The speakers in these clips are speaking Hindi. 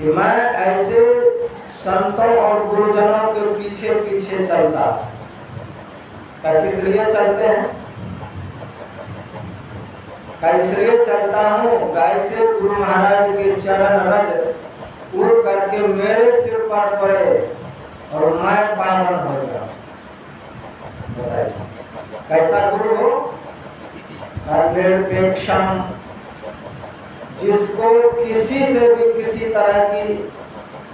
कि मैं ऐसे संतों और गुरुजनों के पीछे पीछे चलता। किस लिए चलते हैं? इसलिए चलता हूँ ऐसे गुरु महाराज के चरण रज उड़ करके मेरे सिर पर पड़े और मैं पावन हो जाऊं। कैसा गुरु हो? निरपेक्षम, जिसको किसी से भी किसी तरह की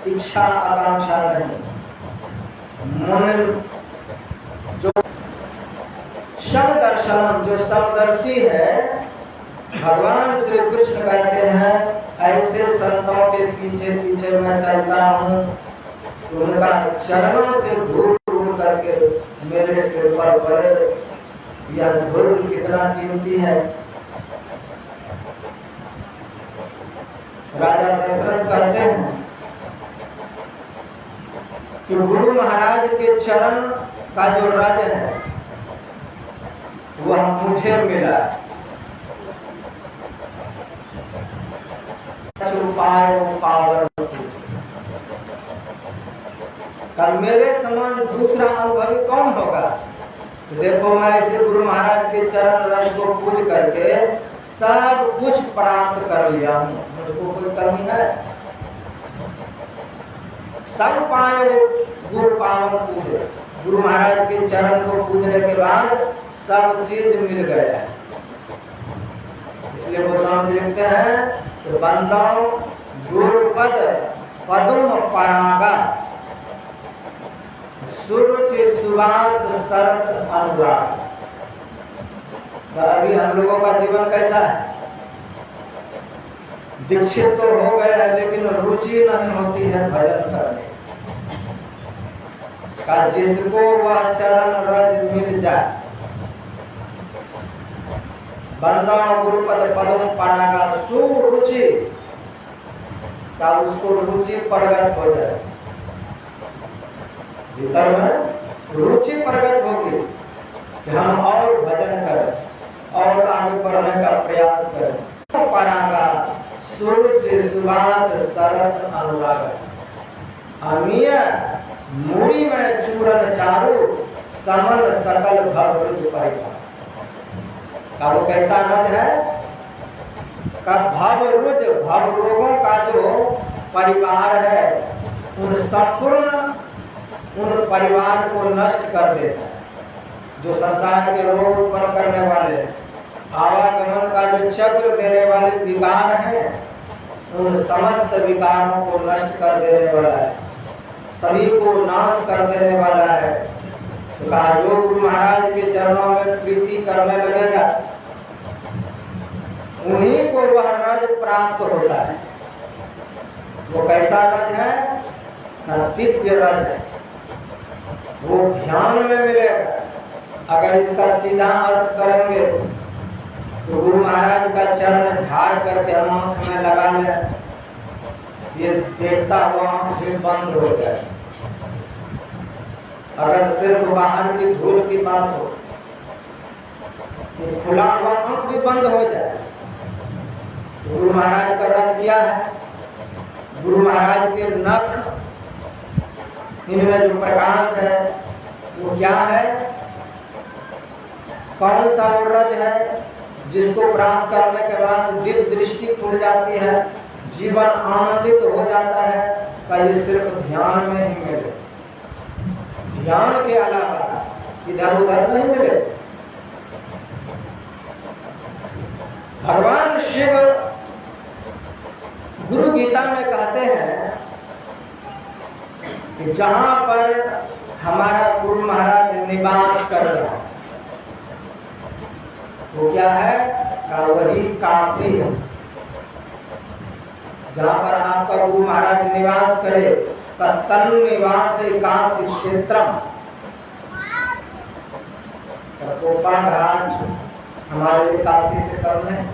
इच्छा आकांक्षा नहीं। मुनि जो समदर्शनम, जो समदर्शी है, भगवान श्री कृष्ण कहते हैं ऐसे संतों के पीछे पीछे मैं चलता हूँ, उनका चरणों से धूल उड़ करके मेरे सिर पर पड़े। यह धूल कितना कीमती है। राजा दशरथ कहते हैं कि गुरु महाराज के चरण का जो रज है वह मुझे मिला। और मेरे समान दूसरा अनुभवी कौन होगा? तो देखो, मैं ऐसे गुरु महाराज के चरण रज को पूज करके सब कुछ प्राप्त कर लिया हूँ, मुझको कोई कमी है? सब पाए गुरु पावन पूजे। गुरु महाराज के चरण को पूजने के बाद सब चीज मिल गया। इसलिए गोस्वामी लिखते हैं कि बंदो गुरुपद पद्म परागा सुरुचि सुवास सरस अनुराग। तो अभी हम लोगों का जीवन कैसा है? दीक्षित तो हो गया है लेकिन रुचि नहीं होती है भजन करने का। जिसको वह चरण रज मिल जाए, बंदा गुरुपद पद्म परागा सुरुचि का, उसको रुचि प्रकट हो जाए, भीतर में रुचि प्रकट होगी कि हम और भजन करें और आगे बढ़ने का प्रयास करें। परागा सुरुचि सुवास सरस अनुराग। अमीय मूड़ी में चूरन चारु समन सकल भवरुज परिवार। का वो कैसा रज है? का भवरुज, भवरोगों का जो परिवार है उन संपूर्ण उन परिवार को नष्ट कर देता है। जो संसार के रोग उत्पन्न करने वाले, आवागमन का जो चक्र देने वाले विकार हैं, उन समस्त विकारों को नष्ट कर देने वाला है, सभी को नाश कर देने वाला है। तो कहा जो गुरु महाराज के चरणों में प्रीति करने लगेगा उन्हीं को वह रज प्राप्त होता है। वो कैसा रज है? दिव्य रज है। वो ध्यान में मिलेगा। अगर इसका सीधा अर्थ करेंगे तो गुरु महाराज का चरण झाड़ करके आंख में लगा ले, ये देखता हुआ आंख भी बंद हो जाए। अगर सिर्फ बाहर की धूल की बात हो, ये खुला हुआ आंख भी बंद हो जाए। तो गुरु महाराज का रज क्या है? गुरु महाराज के नख, इनमें जो प्रकाश है वो क्या है? कौन सा वो रज है जिसको प्राप्त करने के बाद दिव्य दृष्टि खुल जाती है, जीवन आनंदित हो जाता है? का ये सिर्फ ध्यान में ही मिले, ध्यान के अलावा इधर उधर नहीं मिले। भगवान शिव गुरु गीता में कहते हैं कि जहां पर हमारा गुरु महाराज निवास कर रहा है वो क्या है? वही काशी है। जहां पर आपका गुरु महाराज निवास करे तन निवास काशी क्षेत्रम। कोपा घाट हमारे लिए काशी से कम है।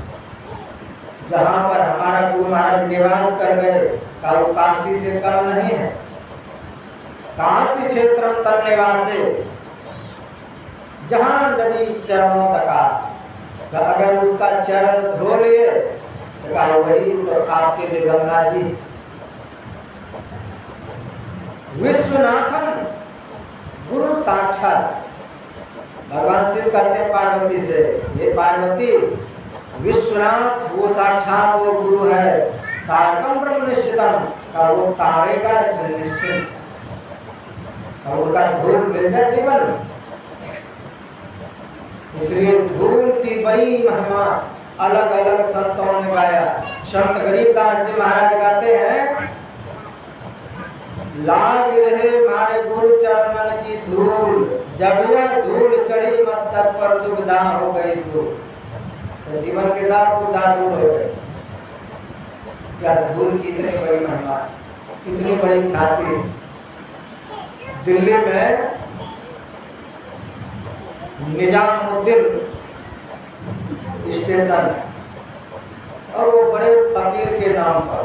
जहां पर हमारा गुरु महाराज निवास कर गए का वो काशी से कम नहीं है। काशी क्षेत्र तन निवासे, जहां नदी चरणों तक, अगर उसका चरण धो लिए तो वही तो आपके लिए गंगा जी। विश्वनाथम गुरु साक्षात। भगवान शिव कहते हैं पार्वती से, ये पार्वती विश्वनाथ वो साक्षात वो गुरु है, तारकम ब्रह्म निश्चितम का वो तारे का निश्चित, और उनका धूल मिल जाए जीवन। इसलिए धूल की बड़ी महिमा अलग अलग संतों ने गाया। संत गरीबदास जी महाराज गाते हैं, लाग रहे मारे गुरु चरणन की धूल, जब यह धूल चढ़ी मस्तक पर दुविधा हो गई धूल। तो जीवन के साथ दुविधा दूर हो गई। क्या धूल की इतनी बड़ी महिमा, इतनी बड़ी ख्याति। दिल्ली में निजामुद्दीन स्टेशन, और वो बड़े फकीर के नाम पर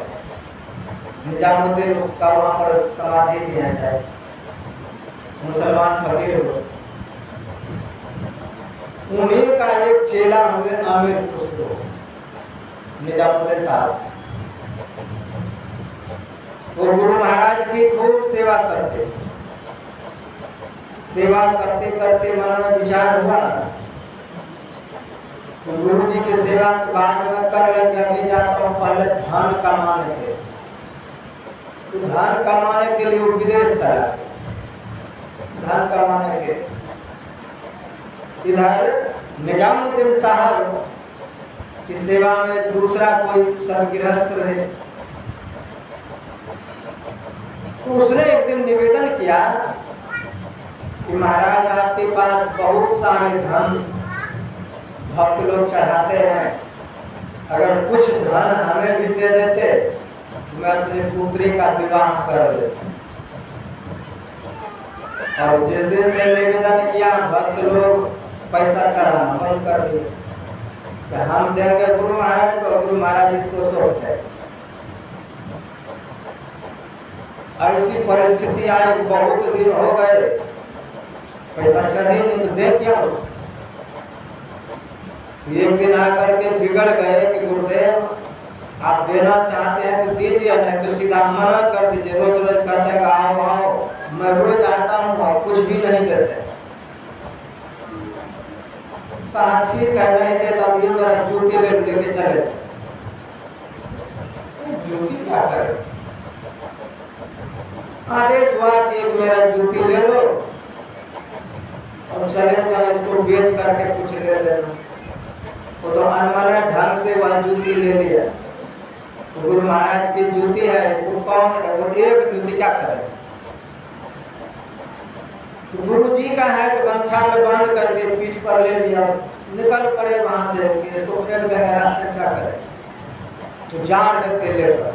निजामुद्दीन का वहाँ पर समाधि भी है शायद, मुसलमान फकीर हो। उन्हीं का एक चेला हुए आमिर खुसरो, निजामुद्दीन साहब। वो गुरु महाराज की खूब सेवा करते, सेवा करते करते मन में विचार हुआ तो गुरु जी की सेवा के बाद में कर लेंगे, अभी जाता हूँ पहले धान कमाने के। तो धान कमाने के लिए विदेश चला, धान कमाने के। इधर निजामुद्दीन साहब की सेवा में दूसरा कोई सदगृहस्थ रहे, तो उसने एक दिन निवेदन किया कि महाराज आपके पास बहुत सारे धन भक्त लोग चढ़ाते हैं, अगर कुछ धन हमें भी दे देते तो मैं अपनी पुत्री का विवाह कर देता। और जिस दिन से निवेदन किया भक्त लोग पैसा चढ़ाना बंद कर दिए, हम देंगे गुरु महाराज को, गुरु महाराज इसको सौंपते। ऐसी परिस्थिति आई, बहुत दिन हो गए पैसा चढ़े नहीं, तो दे क्या हो। एक दिन आकर के बिगड़ गए कि गुरुदेव आप देना चाहते हैं तो दीजिए, नहीं तो सीधा मना कर दीजिए। रोज रोज कहते हैं आओ आओ, मैं रोज आता हूँ और कुछ भी नहीं देते। ठीक है नहीं देता, ये मेरा जूती लेके चले। जूती क्या करे, आदेश हुआ कि मेरा जूती ले लो और चले जाओ, इसको बेच करके कुछ ले लेना। वो तो अनमने ढंग से वह जूती ले लिया। तो गुरु महाराज की जूती है, इसको कौन है, वो एक जूती क्या करे। तो गुरु जी का है तो गमछा में बांध करके पीठ पर ले लिया, निकल पड़े वहां से, तो फेंक देंगे रास्ते, क्या करे। तो जान देते लेकर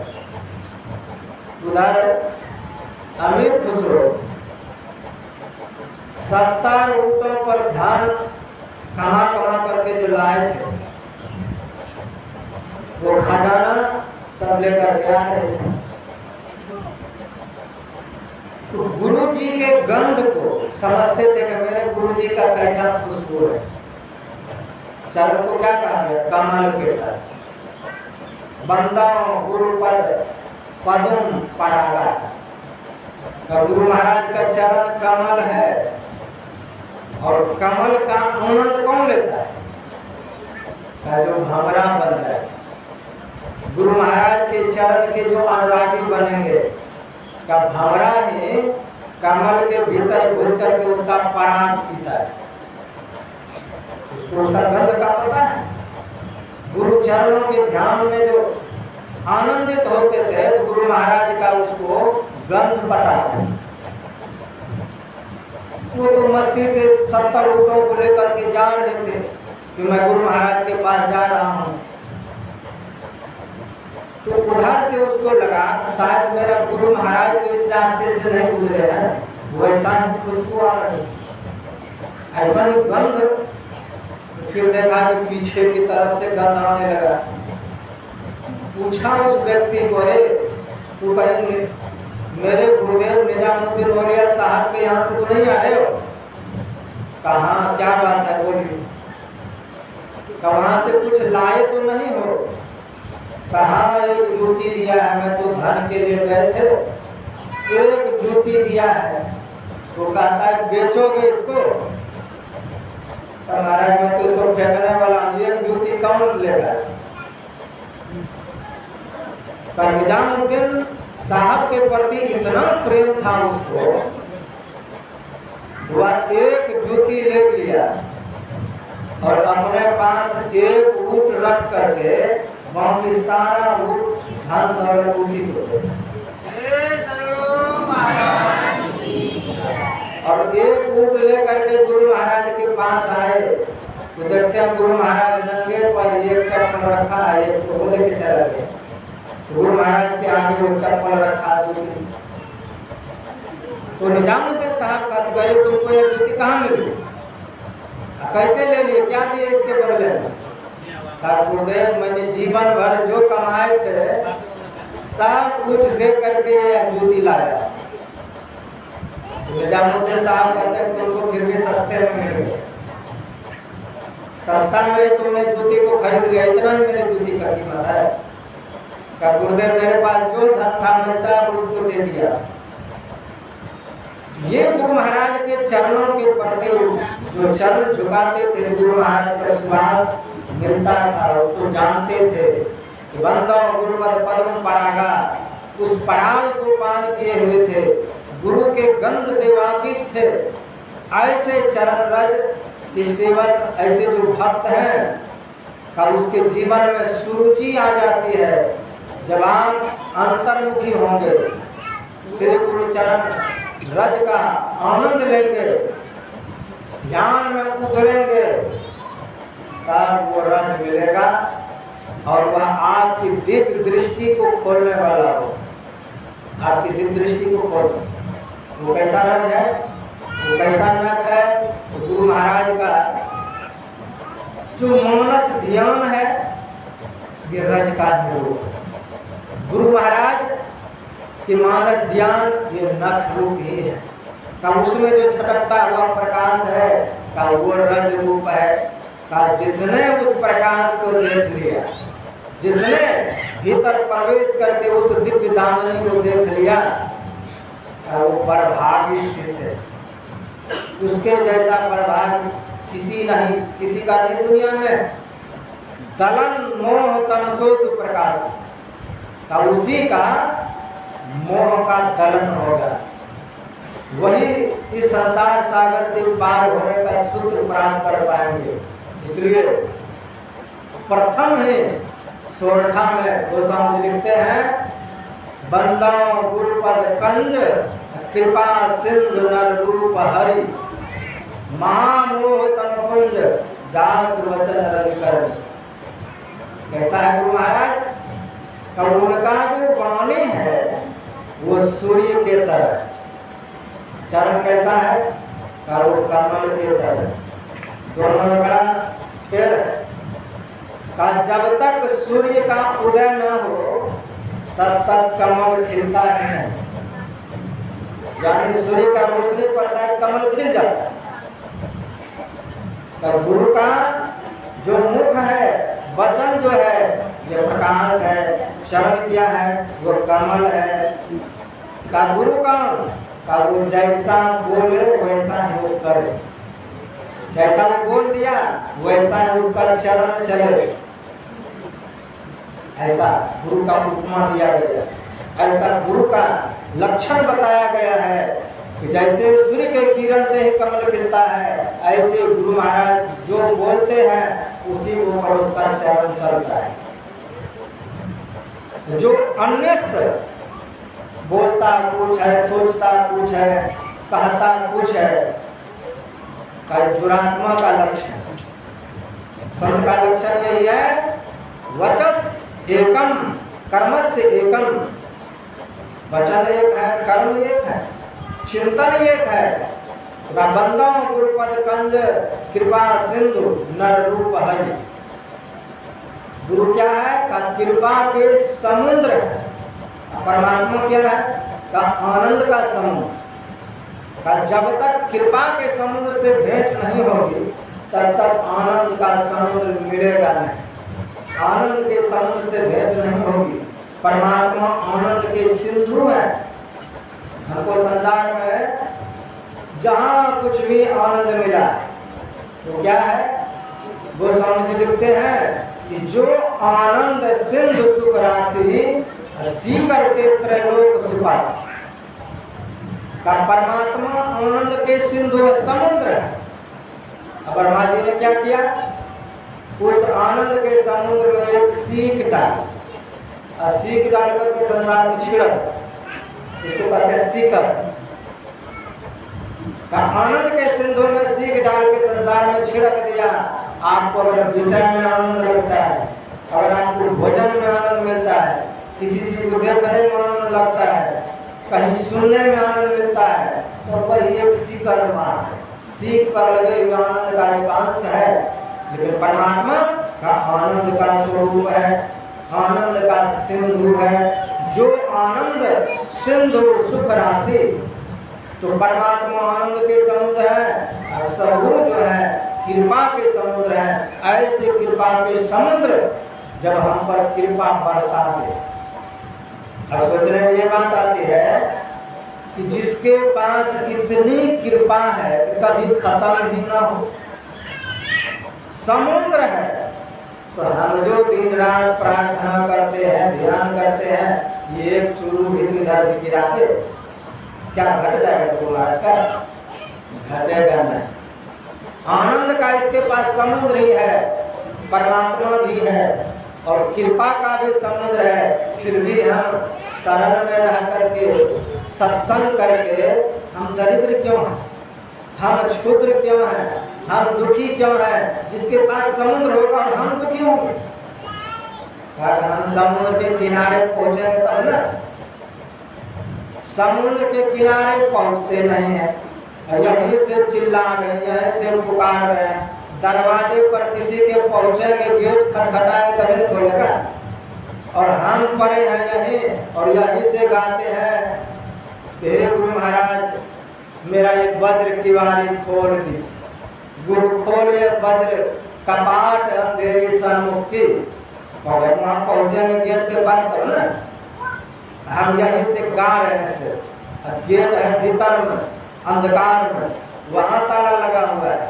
उधर अमीर खुसरो 70 ऊँटों पर धान कमा कमा करके जो लाए थे वो खजाना सब लेकर के आ रहे थे। तो गुरु जी के गंध को समझते थे कि मेरे गुरु जी का कैसा खुशबू है। चरण को क्या कहा गया, कमल के तरह बंदा गुरु पद पदम पड़ागा। तो गुरु महाराज का चरण कमल है, और कमल का आनंद कौन लेता है, जो भंवरा बन जाए। गुरु महाराज के चरण के जो अनुरागी बनेंगे का भंवरा ही कमल के भीतर घुस करके उसका पराग पीता है, उसको उसका गंध का पता है। गुरु चरणों के ध्यान में जो आनंदित होते थे तो गुरु महाराज का उसको गंध पता है। वो तो मस्ती से 70 ऊँटों को लेकर के जा रहे थे कि मैं गुरु महाराज के पास जा रहा हूँ। तो उधर से उसको लगा शायद मेरा गुरु महाराज तो इस रास्ते से नहीं गुजरे हैं, वैसा ही खुशबू आ रही, ऐसा ही गंध। फिर देखा कि पीछे की तरफ से गंध आने लगा। पूछा उस व्यक्ति को, रे तू कहीं मेरे गुरुदेव निजामुद्दीन औलिया साहब के यहाँ से तो नहीं आ रहे हो? कहा क्या बात है, बोलिए। वहां से कुछ लाए तो नहीं हो? कहा एक जूती दिया है, मैं तो धन के लिए गए थे एक जूती दिया है, वो कहता है बेचोगे इसको? तो महाराज मैं तो इसको फेंकने वाला हूं, एक जूती कौन लेगा? पर निजामुद्दीन साहब के प्रति इतना प्रेम था उसको, वह एक जूती ले लिया और अपने पास एक ऊँट रख करके बाकी सारा ऊँट धन दौलत उसी को दे। और एक ऊँट लेकर के गुरु महाराज के पास आए तो देखते हैं गुरु महाराज नंगे पर एक चप्पल रखा है, एक तो लेके चला गया। गुरु महाराज के आगे वो चप्पल रखा जूती। तो निजामुद्दीन साहब का गए तुमको ये जूती कहाँ मिली, कैसे ले लिए, क्या दिए इसके बदले में? गुरुदेव मैंने जीवन भर जो कमाए थे सब कुछ दे करके जूती लाया। निजामुद्दीन साहब कहते हैं तुमको फिर भी सस्ते में मिल गए, सस्ता में तुमने जूती को खरीद लिया, इतना ही मेरी जूती का कीमत है। गुरुदेव मेरे पास जो धन था मैं सब उसको दे दिया। ये गुरु महाराज के चरणों के प्रति जो चरण झुकाते थे, गुरु महाराज का सुवास मिलता था, उसको जानते थे कि बंदो गुरुपद पद्म परागा, उस पराग को पान किए हुए थे, गुरु के गंध से वाकिफ थे। ऐसे चरण रज के सेवक, ऐसे जो भक्त हैं का उसके जीवन में सुरुचि आ जाती है। जब आप अंतर्मुखी होंगे, श्री गुरु चरण रज का आनंद लेंगे, ध्यान में उतरेंगे, तब वो रज मिलेगा और वह आपकी दिव्य दृष्टि को खोलने वाला हो। आपकी दिव्य दृष्टि को खोल, वो कैसा रज है, वो कैसा नख है? तो गुरु महाराज का जो मानस ध्यान है ये रज का है। गुरु महाराज कि मानस ध्यान ये नख रूप ही है, का उसमें जो छटकता हुआ प्रकाश है का वो रज रूप है। का जिसने उस प्रकाश को देख लिया, जिसने भीतर प्रवेश करके उस दिव्य दामनी को देख लिया, वो बड़भागी शिष्य, उसके जैसा बड़भागी किसी नहीं, किसी का नहीं दुनिया में। दलन मोह तमसो सुप्रकाश का उसी का मोह का दलन होगा, वही इस संसार सागर से पार होने का सूत्र प्राप्त कर पाएंगे। इसलिए प्रथम ही सोरठा में गोस्वामी लिखते हैं, बंदा गुरुपद कंज कृपा सिंधु नर रूप हरि, महामोह तमकुंज दास वचन रवि कर। कैसा है गुरु महाराज का? उनका जो वाणी है वो सूर्य के तरह, चरण कैसा है का? वो कमल के तरह, दोनों का फिर का जब तक सूर्य का उदय न हो तब तक कमल खिलता है। यानी सूर्य का रोशनी पड़ता है, कमल खिल जाता है। तब गुरु का जो मुख है, वचन जो है ये प्रकाश है, चरण क्या है वो कमल है। का गुरु का वो जैसा बोले वैसा ही वो करे, जैसा वो बोल दिया वैसा ही उसका चरण चले। ऐसा गुरु का उपमा दिया गया, ऐसा गुरु का लक्षण बताया गया है कि जैसे सूर्य के किरण से ही कमल खिलता है, ऐसे गुरु महाराज जो बोलते हैं उसी को ऊपर उसका चरण चलता है। जो अन्य से बोलता कुछ है, सोचता कुछ है, कहता कुछ है, का दुरात्मा का लक्षण। संत का लक्षण यही है, वचस एकम कर्मस्य एकम। वचन एक है, कर्म एक है, चिंतन एक है। बंदो गुरुपद कंज कृपा सिंधु नर रूप हरि। गुरु क्या है का? कृपा के समुद्र है। परमात्मा क्या है का? आनंद का समुद्र का। जब तक कृपा के समुद्र से भेंट नहीं होगी तब तक आनंद का समुद्र मिलेगा नहीं। आनंद के समुद्र से भेंट नहीं होगी। परमात्मा आनंद के सिंधु है, हमको संसार में जहाँ कुछ भी आनंद मिला तो क्या है, गोस्वामी जी लिखते हैं कि जो आनंद सिंधु सुख राशि सीकर के त्रैलोक सुपास का परमात्मा आनंद के सिंधु समुद्र है। अब ब्रह्मा जी ने क्या किया, उस आनंद के समुद्र में एक सीख डाल और सीख डाल करके संसार में छिड़क, इसको कहते हैं सीकर। आनंद के सिंधु में सीख डाल के संसार में छिड़क दिया। आपको अगर विषय में आनंद लगता है, अगर आपको भोजन में आनंद मिलता है, किसी चीज को देखने में आनंद लगता है, कहीं सुनने में आनंद मिलता है, तो वही एक सीकर मार, सीख पर लगे हुए आनंद का एक अंश है। लेकिन परमात्मा का आनंद का स्वरूप है, आनंद का सिंधु है। जो आनंद सिंधु सुख राशि, तो परमात्मा आनंद के समुद्र है और सद्गुरु जो है कृपा के समुद्र है। ऐसे कृपा के समुद्र जब हम पर कृपा बरसाते, अब सोचने में ये बात आती है कि जिसके पास इतनी कृपा है कि कभी खत्म ही ना हो, समुद्र है, तो हम जो दिन रात प्रार्थना करते हैं, ध्यान करते हैं, ये एक चूरू भी इधर भी गिराते, क्या घट जाएगा तुम्हारा? का घटेगा नहीं। आनंद का इसके पास समुद्र ही है, परमात्मा भी है और कृपा का भी समुद्र है। फिर भी हम शरण में रह करके सत्संग करके हम दरिद्र क्यों हैं, हम क्षुद्र क्यों हैं, हम दुखी क्यों हैं? जिसके पास समुद्र होगा और हम दुखी होंगे। हम समुद्र के किनारे पहुंचे तब ना, समुद्र के किनारे पहुंचते नहीं है, यहीं से चिल्ला रहे, यहीं से पुकार रहे हैं, दरवाजे पर किसी के पहुंचेंगे, गेट खटखटाए तभी खोलेगा, और हम पड़े हैं यहीं और यहीं से गाते हैं कि हे गुरु महाराज मेरा एक वज्र किवाड़ी खोल दी, गुरु खोले वज्र कपाट अंधेरी सन्मुखी। और वहाँ पहुंचेंगे गेट के पास करो ना, हम यहीं से गा रहे हैं, गेट है भीतर में अंधकार में, वहां ताला लगा हुआ है,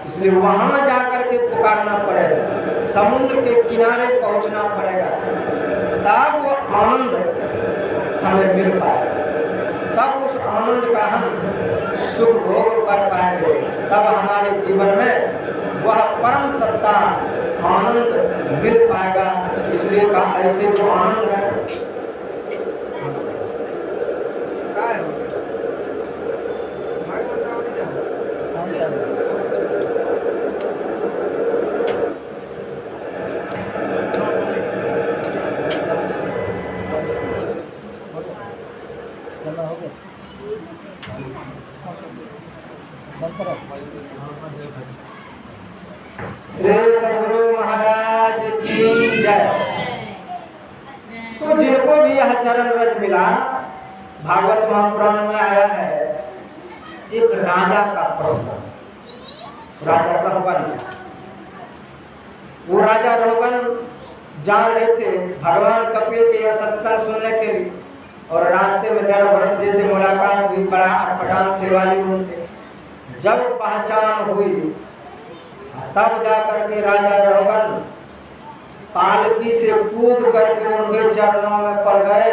इसलिए वहां जाकर के पुकारना पड़ेगा, समुद्र के किनारे पहुंचना पड़ेगा, तब वो आनंद हमें मिल पाएगा, तब उस आनंद का हम सुख भोग कर पाएंगे, तब हमारे जीवन में वह परम सत्ता आनंद मिल पाएगा। इसलिए कहा ऐसे जो आनंद है श्री सद्गुरु महाराज की जय। तो जिनको भी यह चरण रज मिला, भागवत महापुराण में आया है एक राजा का प्रश्न, राजा रोगन। वो राजा रोगन जा रहे थे भगवान कपिल के यह सत्संग सुनने के लिए, और रास्ते में जड़ जी से मुलाकात हुई, बड़ा अटपटान सेवाली उनसे। जब पहचान हुई तब जाकर के राजा रोगन पालकी से कूद करके उनके चरणों में पड़ गए,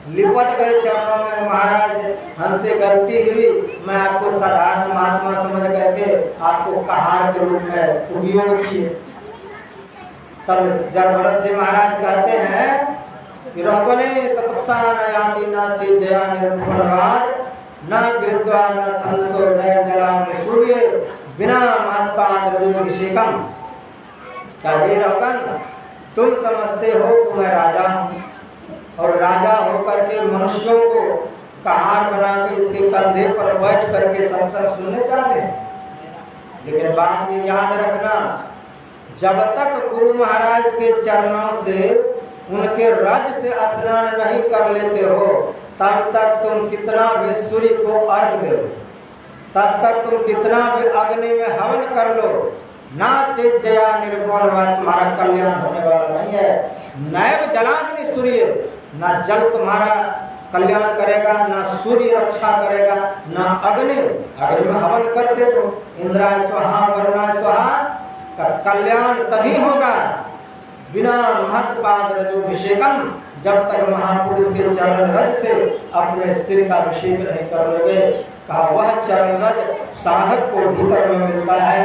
लिपट गए चरणों में। महाराज हमसे गलती हुई, मैं आपको साधारण महात्मा समझ करके आपको कहार के रूप में उपयोग किए। तब जब भरत जी महाराज कहते हैं कि रोगने तपसा नयाति न चेजया निर्गुणवाद न गृद्वा न थंसो न जलाम सूर्य बिना महात्माभिषेकम। कहे रोगन तुम समझते हो कि मैं राजा हूँ, और राजा होकर के मनुष्यों को कहार बना के इसके कंधे पर बैठ करके सत्संग सुनने जाते हैं। लेकिन बात ये याद रखना, जब तक गुरु महाराज के चरणों से उनके रज से स्नान नहीं कर लेते हो, तब तक तुम कितना भी सूर्य को अर्घ दो, तब तक तुम कितना भी अग्नि में हवन कर लो, ना चेत जया निर्गुण तुम्हारा कल्याण होने वाला नहीं है। नैव जलाग्नि सूर्य, ना जल तुम्हारा कल्याण करेगा, ना सूर्य रक्षा करेगा, ना अग्नि में हवन करते तो इंद्राय स्वाहा वरुणाय स्वाहा का कल्याण तभी होगा बिना महत्पाद रजोभिषेकम, जब तक महापुरुष के चरण रज से अपने सिर का अभिषेक नहीं कर लोगे। कहा वह चरण रज साधक को भीतर में मिलता है,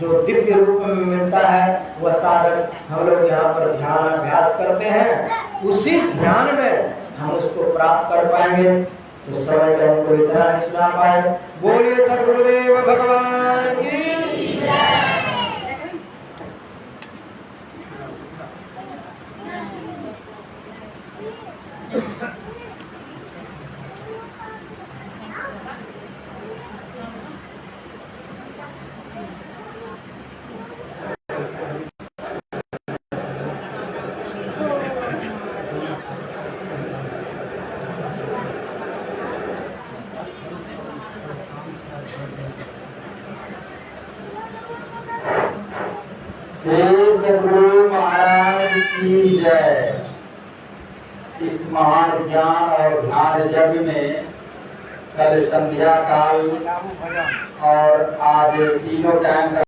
जो दिव्य रूप में मिलता है। वह साधक हम लोग यहाँ पर ध्यान अभ्यास करते हैं, उसी ध्यान में हम उसको प्राप्त कर पाएंगे। तो समय में हमको इतना नहीं सुना पाए। बोलिए सद्गुरुदेव भगवान की। सद्गुरु महाराज की जय। इस महान ज्ञान और ध्यान यज्ञ में कल संध्या काल और आज तीनों टाइम